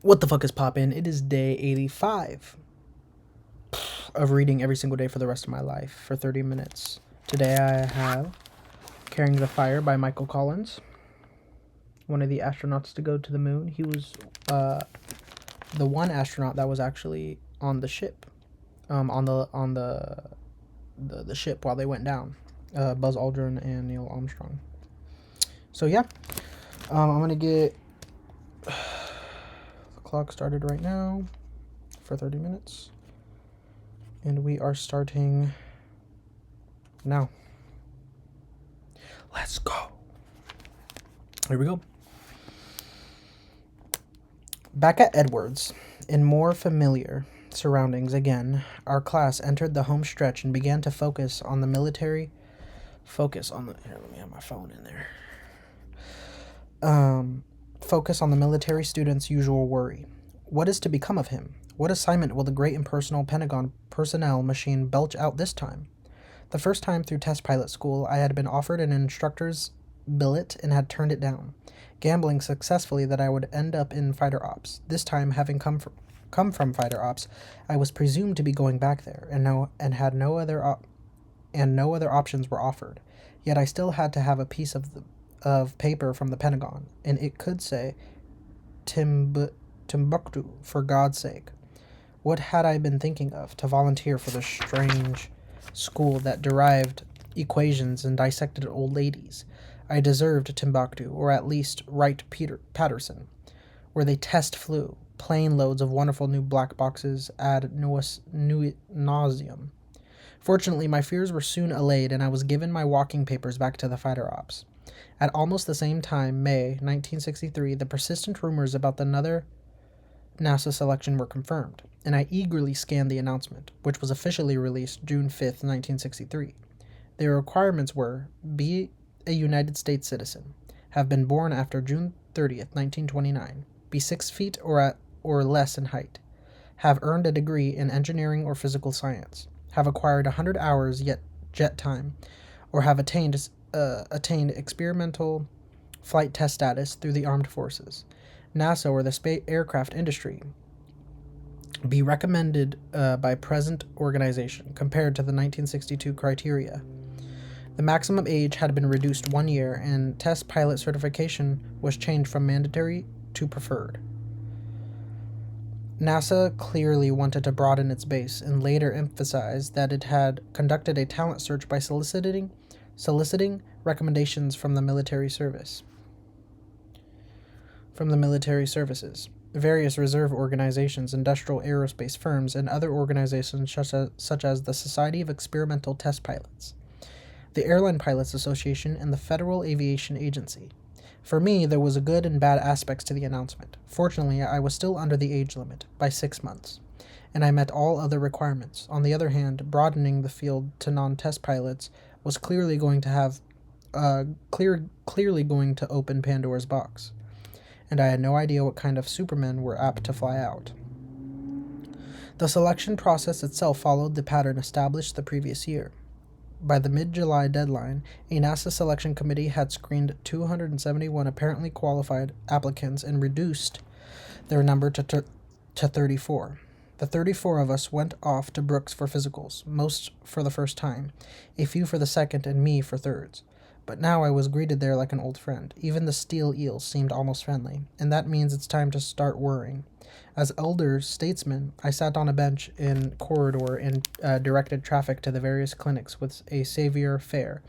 What the fuck is poppin'? It is day 85 of reading every single day for the rest of my life for 30 minutes. Today I have Carrying the Fire by Michael Collins, one of the astronauts to go to the moon. He was the one astronaut that was actually on the ship, on the ship while they went down. Buzz Aldrin and Neil Armstrong. So yeah, I'm gonna get the clock started right now for 30 minutes. And we are starting now. Let's go. Here we go. Back at Edwards, in more familiar surroundings again, our class entered the home stretch and began to focus on the military. Here, let me have my phone in there. Focus on the military student's usual worry. What is to become of him? What assignment will the great impersonal Pentagon personnel machine belch out this time? The first time through test pilot school, I had been offered an instructor's billet and had turned it down, gambling successfully that I would end up in fighter ops. This time, having come from fighter ops, I was presumed to be going back there, and no other options were offered. Yet I still had to have a piece of paper from the Pentagon, and it could say Timbuktu, for God's sake. What had I been thinking of to volunteer for the strange school that derived equations and dissected old ladies? I deserved Timbuktu, or at least Wright Patterson, where they test flew, plane loads of wonderful new black boxes ad nauseum. Fortunately, my fears were soon allayed, and I was given my walking papers back to the fighter ops. At almost the same time, May 1963, the persistent rumors about another NASA selection were confirmed, and I eagerly scanned the announcement, which was officially released June 5th, 1963. Their requirements were be a United States citizen, have been born after June 30th, 1929, be 6 feet or less in height, have earned a degree in engineering or physical science, have acquired 100 hours yet jet time, or have attained experimental flight test status through the armed forces, NASA or the space aircraft industry, be recommended by present organization compared to the 1962 criteria. The maximum age had been reduced 1 year, and test pilot certification was changed from mandatory to preferred. NASA clearly wanted to broaden its base and later emphasized that it had conducted a talent search by soliciting recommendations from the military services, various reserve organizations, industrial aerospace firms, and other organizations such as the Society of Experimental Test Pilots, the Airline Pilots Association, and the Federal Aviation Agency. For me, there was a good and bad aspects to the announcement. Fortunately, I was still under the age limit by 6 months, and I met all other requirements. On the other hand, broadening the field to non-test pilots was clearly going to open Pandora's box, and I had no idea what kind of supermen were apt to fly out. The selection process itself followed the pattern established the previous year. By the mid-July deadline, a NASA selection committee had screened 271 apparently qualified applicants and reduced their number to 34. The 34 of us went off to Brooks for physicals, most for the first time, a few for the second, and me for thirds. But now I was greeted there like an old friend. Even the steel eels seemed almost friendly, and that means it's time to start worrying. As elder statesman, I sat on a bench in corridor and directed traffic to the various clinics with a savior fare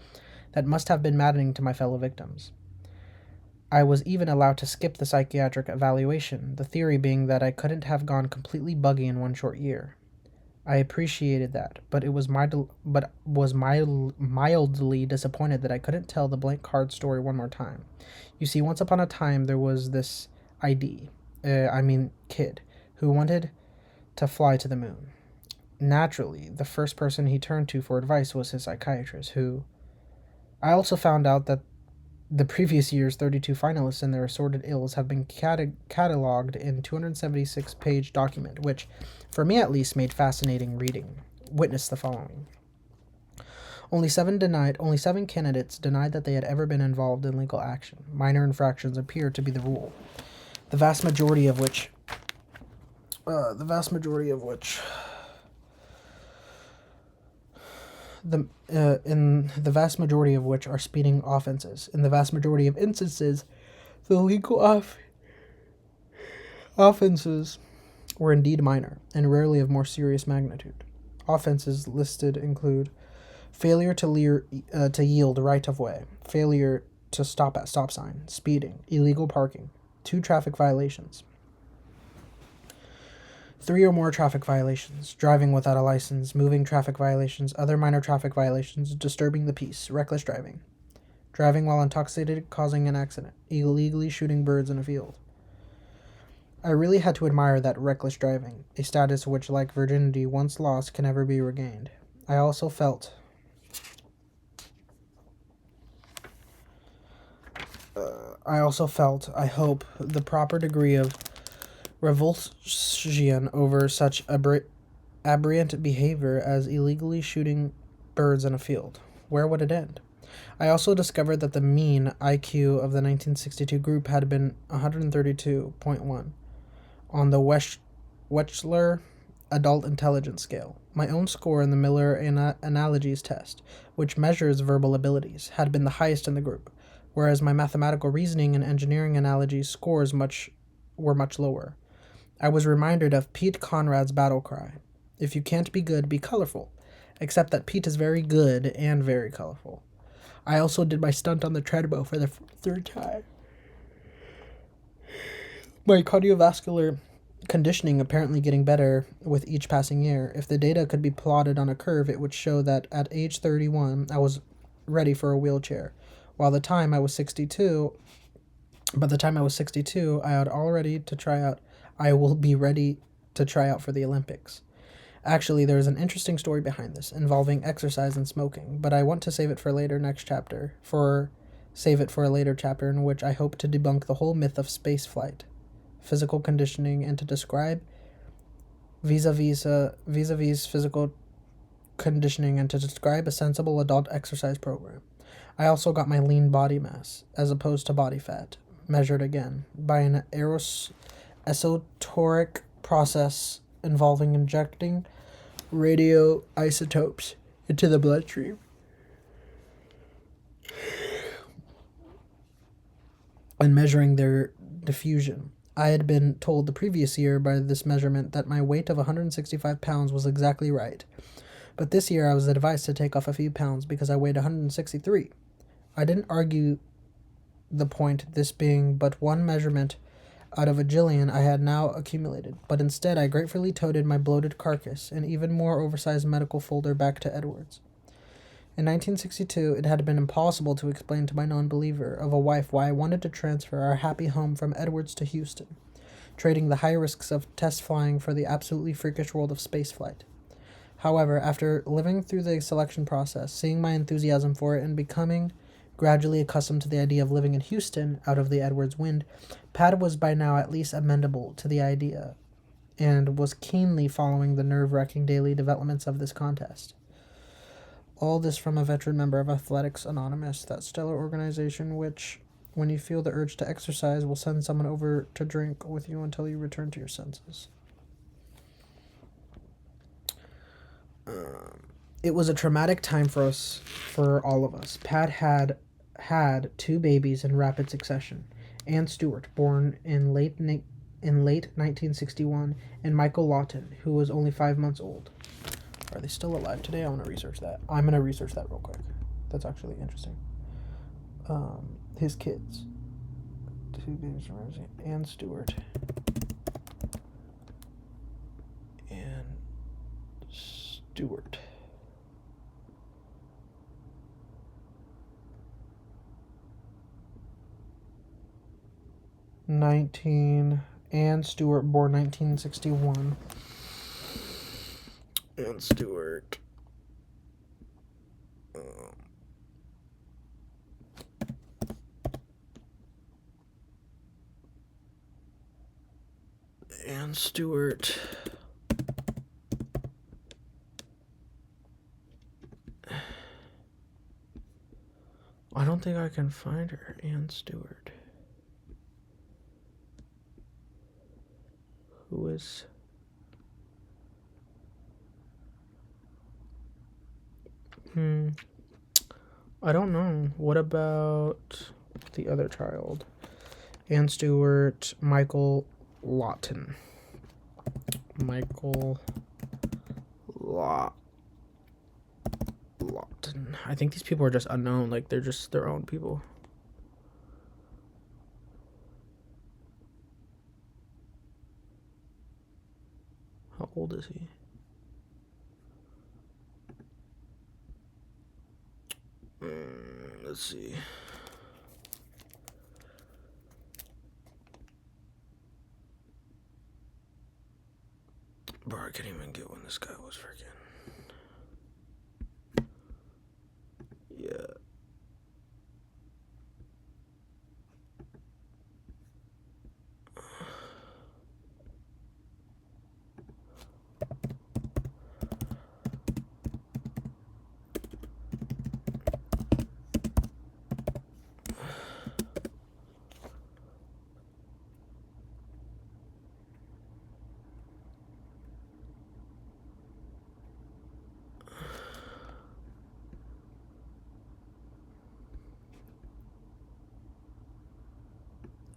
that must have been maddening to my fellow victims. I was even allowed to skip the psychiatric evaluation, the theory being that I couldn't have gone completely buggy in one short year. I appreciated that, but was mildly disappointed that I couldn't tell the blank card story one more time. You see, once upon a time there was this kid, who wanted to fly to the moon. Naturally, the first person he turned to for advice was his psychiatrist, who... I also found out that the previous year's 32 finalists and their assorted ills have been cataloged in a 276-page document, which, for me at least, made fascinating reading. Witness the following. Only seven candidates denied that they had ever been involved in legal action. Minor infractions appear to be the rule, the vast majority of which the vast majority of which in the vast majority of which are speeding offenses. In the vast majority of instances, the legal offenses were indeed minor and rarely of more serious magnitude. Offenses listed include failure to yield right of way, failure to stop at stop sign, speeding, illegal parking, 2 traffic violations, 3 or more traffic violations, driving without a license, moving traffic violations, other minor traffic violations, disturbing the peace, reckless driving, driving while intoxicated causing an accident, illegally shooting birds in a field. I really had to admire that reckless driving, a status which, like virginity, once lost can never be regained. I also felt I hope, the proper degree of revulsion over such aberrant behavior as illegally shooting birds in a field. Where would it end? I also discovered that the mean IQ of the 1962 group had been 132.1 on the Wechsler Adult Intelligence Scale. My own score in the Miller Analogies test, which measures verbal abilities, had been the highest in the group, whereas my mathematical reasoning and engineering analogies scores were much lower. I was reminded of Pete Conrad's battle cry: if you can't be good, be colorful, except that Pete is very good and very colorful. I also did my stunt on the treadmill for the 3rd time. My cardiovascular conditioning apparently getting better with each passing year. If the data could be plotted on a curve, it would show that at age 31, I was ready for a wheelchair. By the time I was 62, I had already to try out. I will be ready to try out for the Olympics. Actually, there is an interesting story behind this, involving exercise and smoking, but I want to save it for a later chapter in which I hope to debunk the whole myth of space flight, physical conditioning, and to describe vis-a-vis physical conditioning and to describe a sensible adult exercise program. I also got my lean body mass, as opposed to body fat, measured again by an esoteric process involving injecting radioisotopes into the bloodstream and measuring their diffusion. I had been told the previous year by this measurement that my weight of 165 pounds was exactly right, but this year I was advised to take off a few pounds because I weighed 163. I didn't argue the point, this being but one measurement out of a jillion I had now accumulated, but instead I gratefully toted my bloated carcass and even more oversized medical folder back to Edwards. In 1962, it had been impossible to explain to my non-believer of a wife why I wanted to transfer our happy home from Edwards to Houston, trading the high risks of test flying for the absolutely freakish world of spaceflight. However, after living through the selection process, seeing my enthusiasm for it, and becoming gradually accustomed to the idea of living in Houston out of the Edwards wind, Pat was by now at least amenable to the idea and was keenly following the nerve-wracking daily developments of this contest. All this from a veteran member of Athletics Anonymous, that stellar organization which, when you feel the urge to exercise, will send someone over to drink with you until you return to your senses. It was a traumatic time for all of us. Pat had 2 babies in rapid succession: Ann Stewart, born in late 1961, and Michael Lawton, who was only 5 months old. Are they still alive today? I want to research that. I'm going to research that real quick. That's actually interesting. His kids. 2 babies from Ann Stewart. Ann Stewart. Ann Stewart, born 1961. Ann Stewart. Ann Stewart. I don't think I can find her. Ann Stewart. Who is I don't know. What about the other child? Anne Stewart, Michael Lawton. Michael Lawton. I think these people are just unknown. Like, they're just their own people. How old is he? Let's see. Bro, I can't even get when this guy was freaking. Yeah.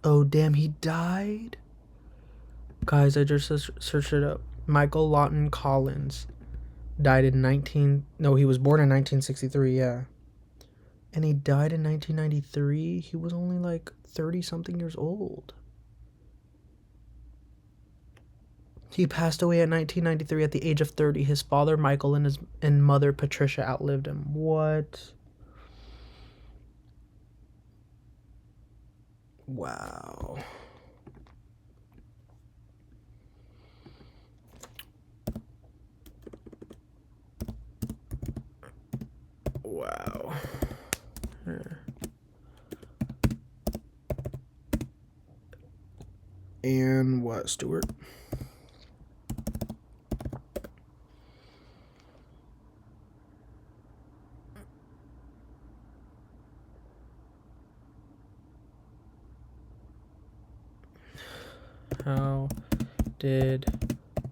Oh, damn, he died? Guys, I just searched it up. Michael Lawton Collins died in he was born in 1963, yeah. And he died in 1993. He was only like 30 something years old. He passed away in 1993 at the age of 30. His father, Michael, and mother, Patricia, outlived him. What? Wow. Wow. And what, Stewart? How did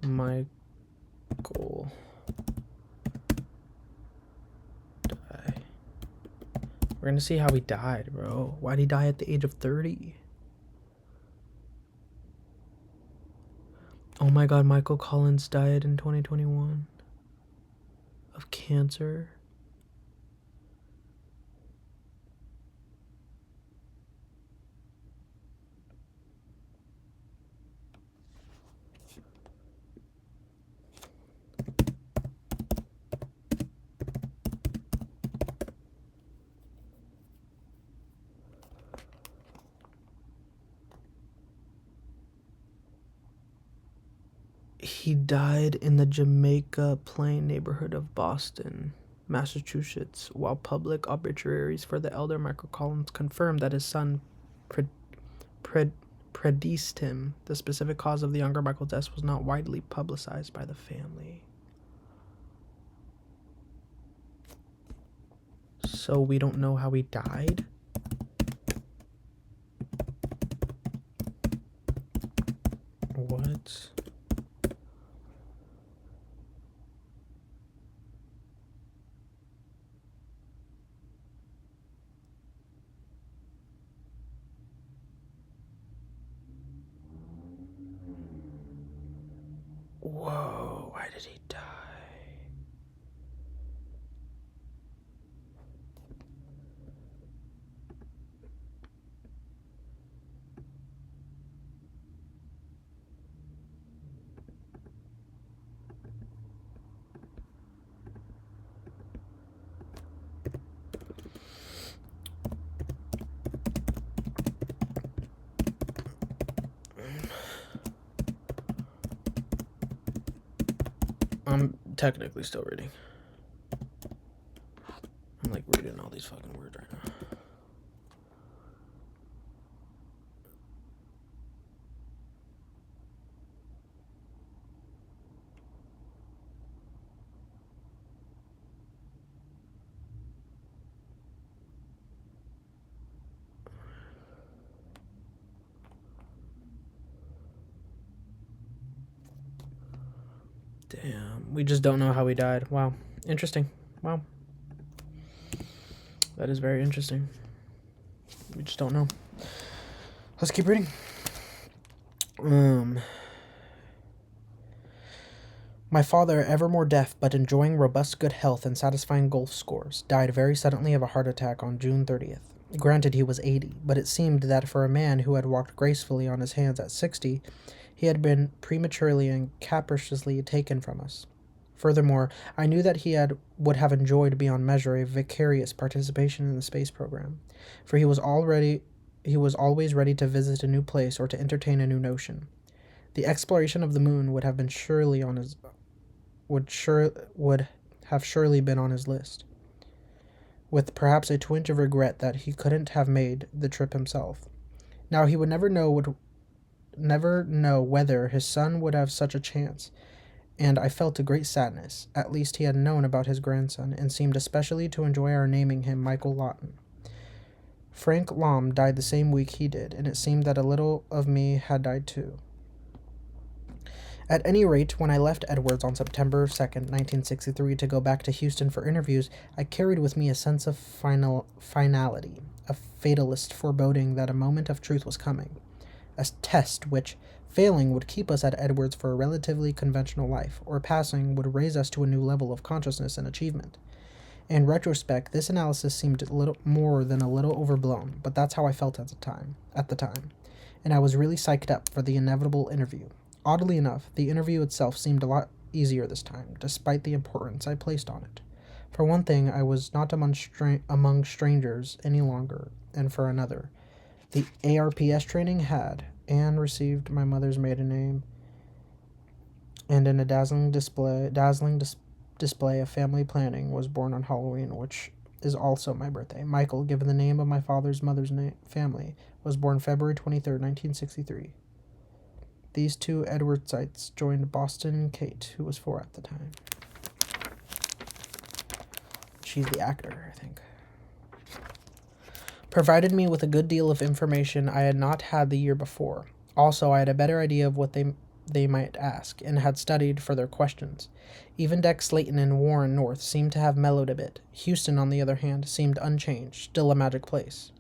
Michael die? We're gonna see how he died, bro. Why'd he die at the age of 30? Oh my god, Michael Collins died in 2021 of cancer. He died in the Jamaica Plain neighborhood of Boston, Massachusetts, while public obituaries for the elder Michael Collins confirmed that his son predeceased him. The specific cause of the younger Michael's death was not widely publicized by the family. So we don't know how he died? What? Whoa, why did he die? I'm technically still reading. I'm like reading all these fucking words right now. Damn, we just don't know how he died. Wow, interesting. Wow. That is very interesting. We just don't know. Let's keep reading. My father, ever more deaf but enjoying robust good health and satisfying golf scores, died very suddenly of a heart attack on June 30th. Granted, he was 80, but it seemed that for a man who had walked gracefully on his hands at 60, he had been prematurely and capriciously taken from us. Furthermore, I knew that would have enjoyed beyond measure a vicarious participation in the space program, for he was always ready to visit a new place or to entertain a new notion. The exploration of the moon would have surely been on his list, with perhaps a twinge of regret that he couldn't have made the trip himself. Now he would never know whether his son would have such a chance, and I felt a great sadness. At least he had known about his grandson, and seemed especially to enjoy our naming him Michael Lawton. Frank Lom died the same week he did, and it seemed that a little of me had died too. At any rate, when I left Edwards on September 2nd, 1963, to go back to Houston for interviews, I carried with me a sense of finality, a fatalist foreboding that a moment of truth was coming, a test which, failing, would keep us at Edwards for a relatively conventional life, or passing would raise us to a new level of consciousness and achievement. In retrospect, this analysis seemed a little more than a little overblown, but that's how I felt at the time, and I was really psyched up for the inevitable interview. Oddly enough, the interview itself seemed a lot easier this time, despite the importance I placed on it. For one thing, I was not among strangers any longer, and for another, the ARPS training had, and received my mother's maiden name, and in a dazzling display of family planning, was born on Halloween, which is also my birthday. Michael, given the name of my father's mother's family, was born February 23rd, 1963. These two Edwardsites joined Boston Kate, who was 4 at the time. She's the actor, I think. Provided me with a good deal of information I had not had the year before. Also, I had a better idea of what they might ask, and had studied for their questions. Even Deck Slayton and Warren North seemed to have mellowed a bit. Houston, on the other hand, seemed unchanged, still a magic place.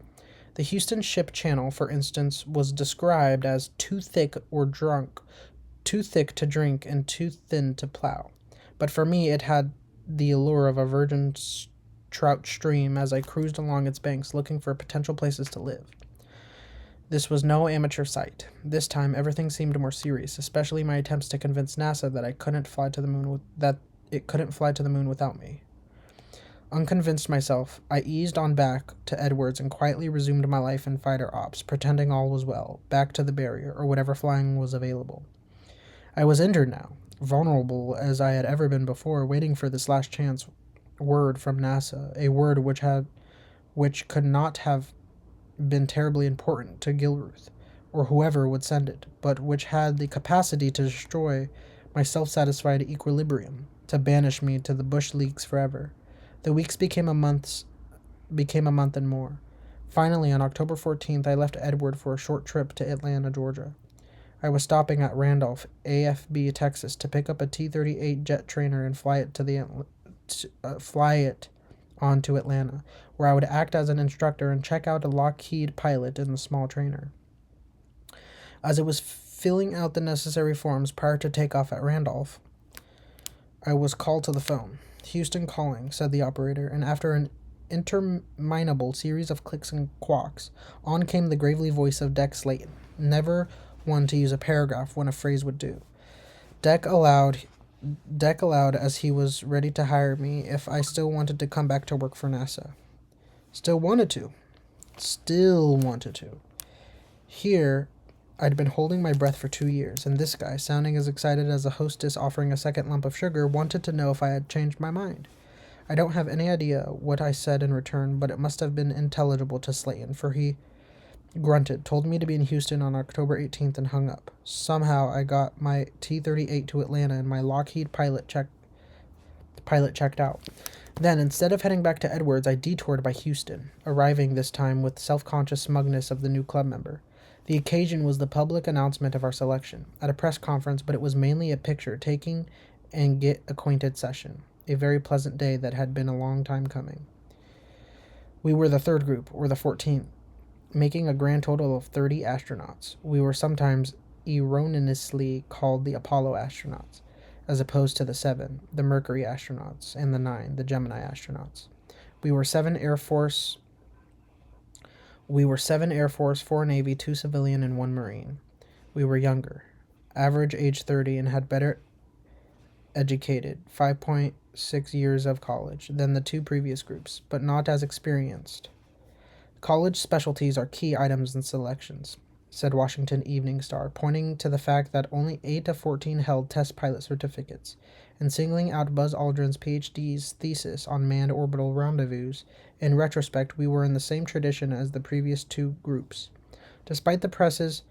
The Houston ship channel, for instance, was described as too thick to drink and too thin to plow. But for me, it had the allure of a virgin trout stream as I cruised along its banks looking for potential places to live. This was no amateur sight. This time, everything seemed more serious, especially my attempts to convince NASA that it couldn't fly to the moon without me. Unconvinced myself, I eased on back to Edwards and quietly resumed my life in fighter ops, pretending all was well, back to the barrier, or whatever flying was available. I was injured now, vulnerable as I had ever been before, waiting for this last chance word from NASA, a word which could not have been terribly important to Gilruth, or whoever would send it, but which had the capacity to destroy my self-satisfied equilibrium, to banish me to the bush leagues forever. The weeks became a month and more. Finally, on October 14th, I left Edward for a short trip to Atlanta, Georgia. I was stopping at Randolph, AFB, Texas, to pick up a T-38 jet trainer and fly it on to Atlanta, where I would act as an instructor and check out a Lockheed pilot in the small trainer. As I was filling out the necessary forms prior to takeoff at Randolph, I was called to the phone. "Houston calling," said the operator, and after an interminable series of clicks and quacks, on came the gravely voice of Deck Slayton, never one to use a paragraph when a phrase would do. Deck allowed as he was ready to hire me if I still wanted to come back to work for NASA. Still wanted to. Here, I'd been holding my breath for 2 years, and this guy, sounding as excited as a hostess offering a second lump of sugar, wanted to know if I had changed my mind. I don't have any idea what I said in return, but it must have been intelligible to Slayton, for he grunted, told me to be in Houston on October 18th, and hung up. Somehow I got my T-38 to Atlanta, and my Lockheed pilot checked out. Then, instead of heading back to Edwards, I detoured by Houston, arriving this time with self-conscious smugness of the new club member. The occasion was the public announcement of our selection, at a press conference, but it was mainly a picture-taking and get-acquainted session, a very pleasant day that had been a long time coming. We were the third group, or the 14th, making a grand total of 30 astronauts. We were sometimes erroneously called the Apollo astronauts, as opposed to the 7, the Mercury astronauts, and the 9, the Gemini astronauts. We were 7 Air Force, 4 Navy, 2 civilian, and 1 Marine. We were younger, average age 30, and had better educated, 5.6 years of college, than the 2 previous groups, but not as experienced. College specialties are key items in selections, said Washington Evening Star, pointing to the fact that only 8 of 14 held test pilot certificates, and singling out Buzz Aldrin's PhD's thesis on manned orbital rendezvous. In retrospect, we were in the same tradition as the previous 2 groups. Despite the press's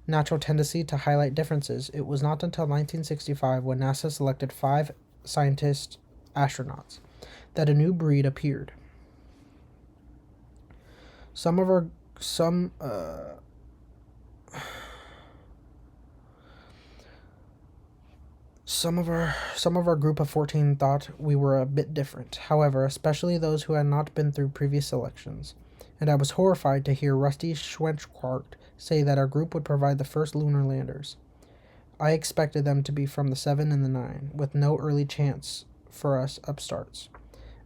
natural tendency to highlight differences, it was not until 1965, when NASA selected 5 scientist astronauts, that a new breed appeared. Some of our group of 14 thought we were a bit different, however, especially those who had not been through previous selections, and I was horrified to hear Rusty Schwenchquart say that our group would provide the first lunar landers. I expected them to be from the 7 and the 9, with no early chance for us upstarts.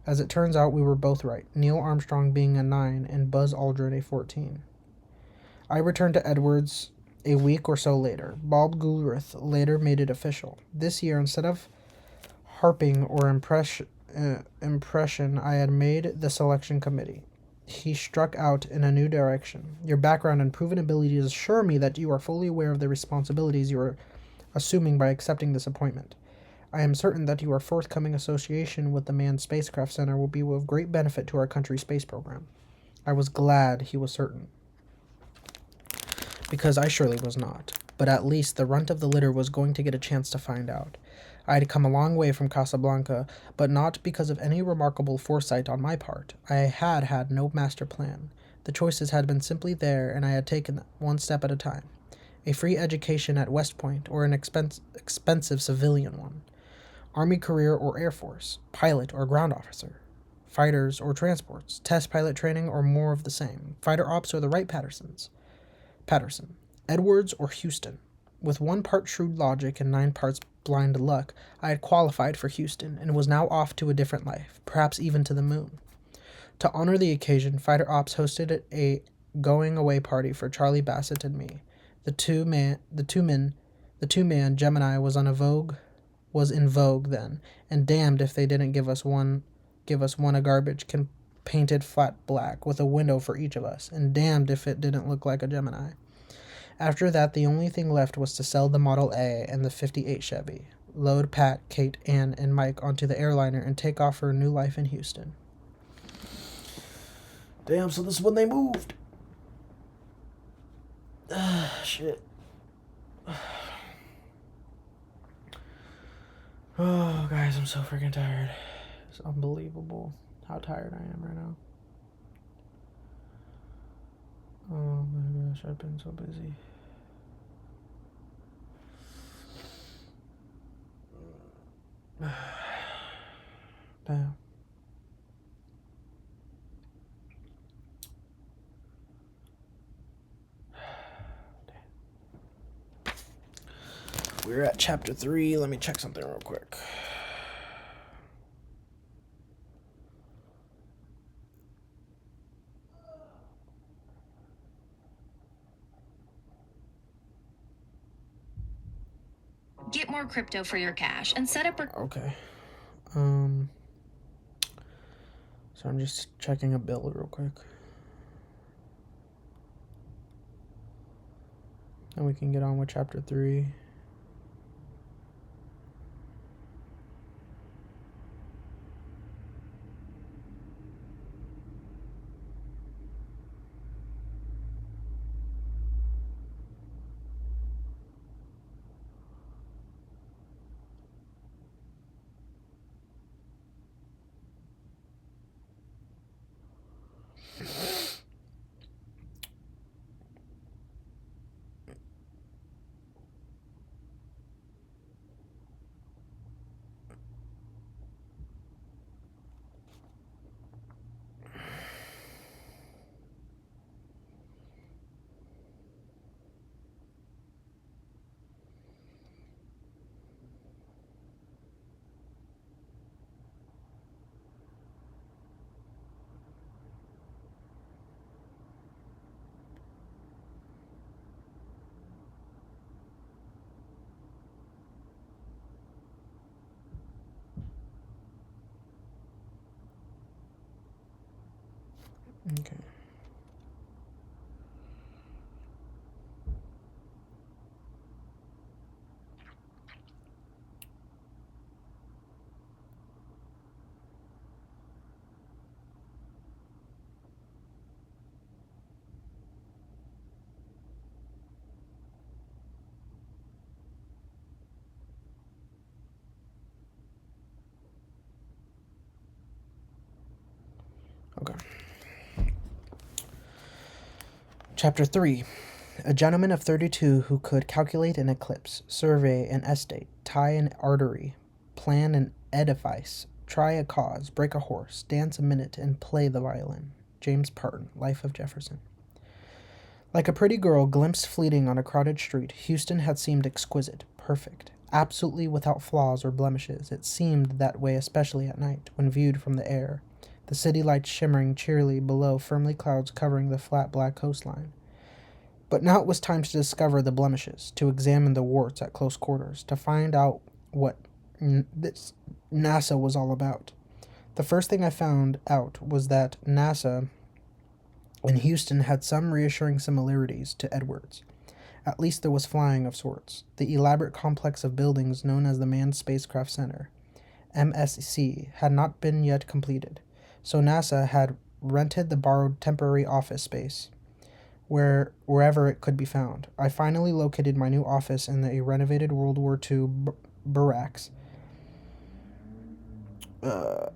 As it turns out, we were both right, Neil Armstrong being a 9 and Buzz Aldrin a 14. I returned to Edwards a week or so later. Bob Gulrith later made it official. This year, instead of harping or impression I had made the selection committee, he struck out in a new direction. Your background and proven abilities assure me that you are fully aware of the responsibilities you are assuming by accepting this appointment. I am certain that your forthcoming association with the Manned Spacecraft Center will be of great benefit to our country's space program. I was glad he was certain, because I surely was not. But at least the runt of the litter was going to get a chance to find out. I had come a long way from Casablanca, but not because of any remarkable foresight on my part. I had no master plan. The choices had been simply there, and I had taken them, one step at a time. A free education at West Point, or an expensive civilian one. Army career or Air Force. Pilot or ground officer. Fighters or transports. Test pilot training or more of the same. Fighter ops or the Wright Patterson. Edwards or Houston. With 1 part shrewd logic and 9 parts blind luck, I had qualified for Houston and was now off to a different life, perhaps even to the moon. To honor the occasion, Fighter Ops hosted a going-away party for Charlie Bassett and me. The two-man Gemini was in vogue then, and damned if they didn't give us one a garbage can painted flat black with a window for each of us, and damned if it didn't look like a Gemini. After that, the only thing left was to sell the Model A and the 58 Chevy, load Pat, Kate, Ann, and Mike onto the airliner, and take off for a new life in Houston. Damn, so this is when they moved. Shit. Oh, guys, I'm so freaking tired. It's unbelievable how tired I am right now. Oh my gosh, I've been so busy. Damn. We're at chapter 3. Let me check something real quick. Get more crypto for your cash and set up a... Okay. So I'm just checking a bill real quick. And we can get on with chapter 3. Okay. Okay. Chapter 3. A gentleman of 32 who could calculate an eclipse, survey an estate, tie an artery, plan an edifice, try a cause, break a horse, dance a minute, and play the violin. James Parton, Life of Jefferson. Like a pretty girl glimpsed fleeting on a crowded street, Houston had seemed exquisite, perfect, absolutely without flaws or blemishes. It seemed that way especially at night, when viewed from the air, the city lights shimmering cheerily below firmly clouds covering the flat black coastline. But now it was time to discover the blemishes, to examine the warts at close quarters, to find out what this NASA was all about. The first thing I found out was that NASA and Houston had some reassuring similarities to Edwards. At least there was flying of sorts. The elaborate complex of buildings known as the Manned Spacecraft Center, MSC, had not been yet completed, so NASA had rented the borrowed temporary office space wherever it could be found. I finally located my new office in a renovated World War II barracks,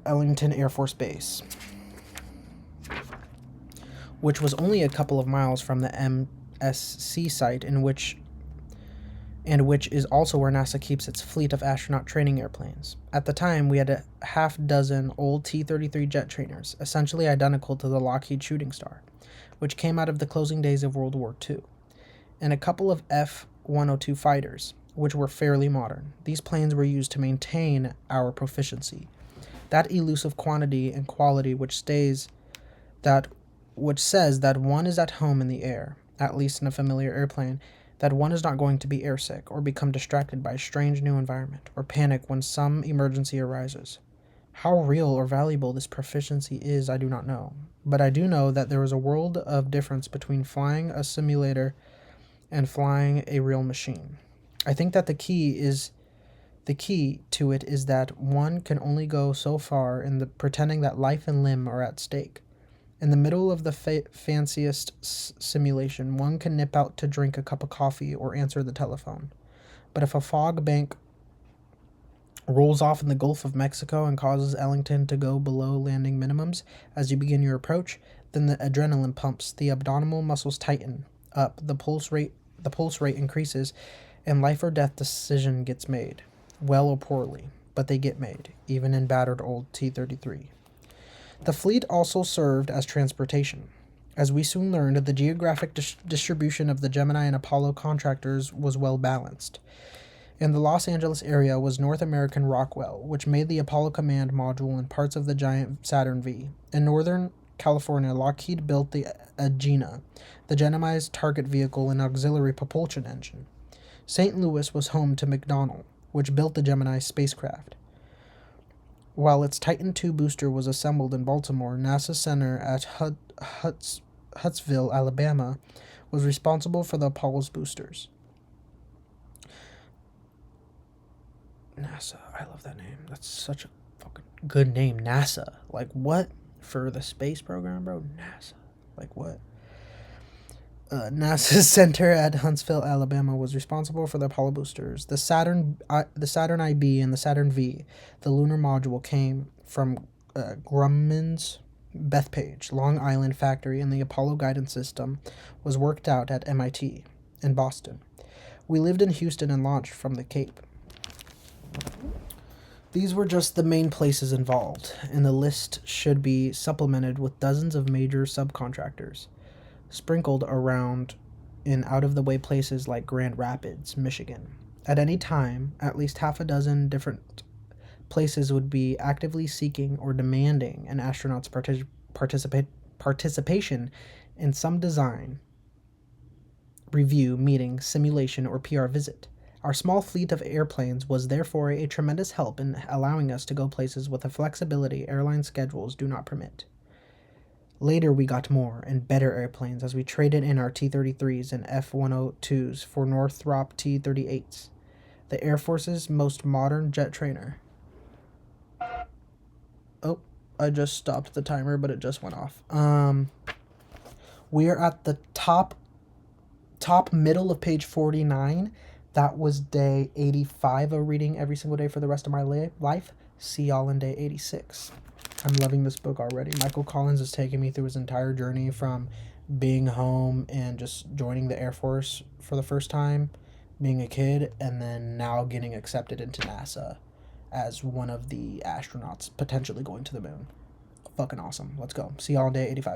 Ellington Air Force Base, which was only a couple of miles from the MSC site, which is also where NASA keeps its fleet of astronaut training airplanes. At the time, we had a half dozen old T-33 jet trainers, essentially identical to the Lockheed Shooting Star, which came out of the closing days of World War II, and a couple of F-102 fighters, which were fairly modern. These planes were used to maintain our proficiency, that elusive quantity and quality which says that one is at home in the air, at least in a familiar airplane, that one is not going to be airsick or become distracted by a strange new environment, or panic when some emergency arises. How real or valuable this proficiency is, I do not know, but I do know that there is a world of difference between flying a simulator and flying a real machine. I think that the key to it is that one can only go so far in the pretending that life and limb are at stake. In the middle of the fanciest simulation, one can nip out to drink a cup of coffee or answer the telephone. But if a fog bank rolls off in the Gulf of Mexico and causes Ellington to go below landing minimums as you begin your approach, then the adrenaline pumps, the abdominal muscles tighten up, the pulse rate increases, and life or death decision gets made, well or poorly, but they get made, even in battered old T-33. The fleet also served as transportation. As we soon learned, the geographic distribution of the Gemini and Apollo contractors was well balanced. In the Los Angeles area was North American Rockwell, which made the Apollo Command module and parts of the giant Saturn V. In Northern California, Lockheed built the Agena, the Gemini's target vehicle and auxiliary propulsion engine. St. Louis was home to McDonnell, which built the Gemini spacecraft. While its Titan II booster was assembled in Baltimore, NASA Center at Huntsville, Alabama, was responsible for the Apollo's boosters. NASA, I love that name. That's such a fucking good name, NASA. Like, what? For the space program, bro? NASA. Like, what? NASA's center at Huntsville, Alabama, was responsible for the Apollo boosters. The Saturn IB and the Saturn V, the lunar module, came from Grumman's Bethpage, Long Island factory, and the Apollo guidance system was worked out at MIT in Boston. We lived in Houston and launched from the Cape. These were just the main places involved, and the list should be supplemented with dozens of major subcontractors, sprinkled around in out-of-the-way places like Grand Rapids, Michigan. At any time, at least half a dozen different places would be actively seeking or demanding an astronaut's participation in some design, review, meeting, simulation, or PR visit. Our small fleet of airplanes was therefore a tremendous help in allowing us to go places with a flexibility airline schedules do not permit. Later, we got more and better airplanes as we traded in our T-33s and F-102s for Northrop T-38s, the Air Force's most modern jet trainer. Oh, I just stopped the timer, but it just went off. We are at the top middle of page 49. That was day 85 of reading every single day for the rest of my life. See y'all in day 86. I'm loving this book already. Michael Collins is taking me through his entire journey from being home and just joining the Air Force for the first time, being a kid, and then now getting accepted into NASA as one of the astronauts potentially going to the moon. Fucking awesome. Let's go. See y'all on day 85.